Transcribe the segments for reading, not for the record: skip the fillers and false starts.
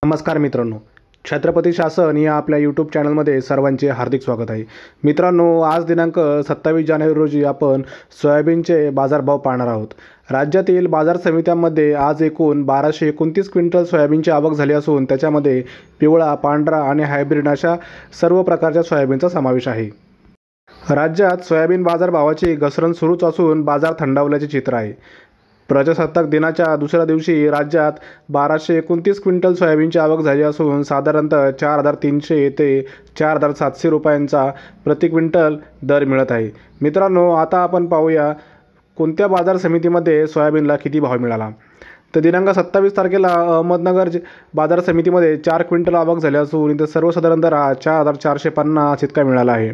नमस्कार मित्रांनो, छत्रपती शासन या आपल्या यूट्यूब चॅनलमध्ये सर्वांचे हार्दिक स्वागत आहे. मित्रांनो, आज दिनांक 27 जानेवारी रोजी आपण सोयाबीनचे बाजारभाव पाहणार आहोत. राज्यातील बाजार समित्यांमध्ये आज एकूण 1229 क्विंटल सोयाबीनची आवक झाली असून त्याच्यामध्ये पिवळा, पांढरा आणि हायब्रिड अशा सर्व प्रकारच्या सोयाबीनचा समावेश आहे. राज्यात सोयाबीन बाजारभावाची घसरण सुरूच असून बाजार थंडावल्याचे चित्र आहे. प्रजासत्ताक दिनाच्या दुसऱ्या दिवशी राज्यात 1229 क्विंटल सोयाबीनची आवक झाली असून साधारणतः 4,300 ते 4,700 रुपयांचा प्रति क्विंटल दर मिळत आहे. मित्रांनो, आता आपण पाहूया कोणत्या बाजार समितीमध्ये सोयाबीनला किती भाव मिळाला. तर दिनांक 27 तारखेला अहमदनगर बाजार समितीमध्ये 4 क्विंटल आवक झाली असून इथे सर्वसाधारण दर हा 4,450 इतका मिळाला आहे.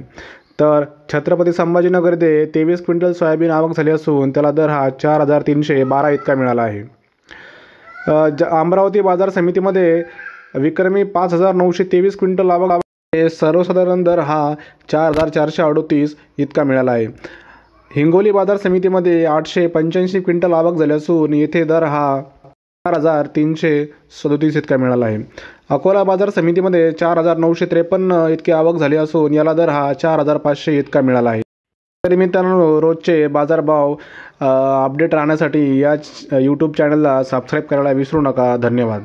तर छत्रपती संभाजीनगर येथे 23 क्विंटल सोयाबीन आवक झाली असून त्याला दर हा 4,312 इतका मिळाला आहे. अमरावती बाजार समितीमध्ये विक्रमी 5,923 क्विंटल आवक सर्वसाधारण दर हा 4,438 इतका मिळाला आहे. हिंगोली बाजार समितीमध्ये 885 क्विंटल आवक झाली असून येथे दर हा 4,337 इतका मिळाला आहे. अकोला बाजार समितीमध्ये 4,953 इतकी आवक झाली असून याला दर हा 4,500 इतका मिळाला आहे. तर मित्रांनो, रोजचे बाजारभाव अपडेट राहण्यासाठी या यूट्यूब चॅनलला सबस्क्राईब करायला विसरू नका. धन्यवाद.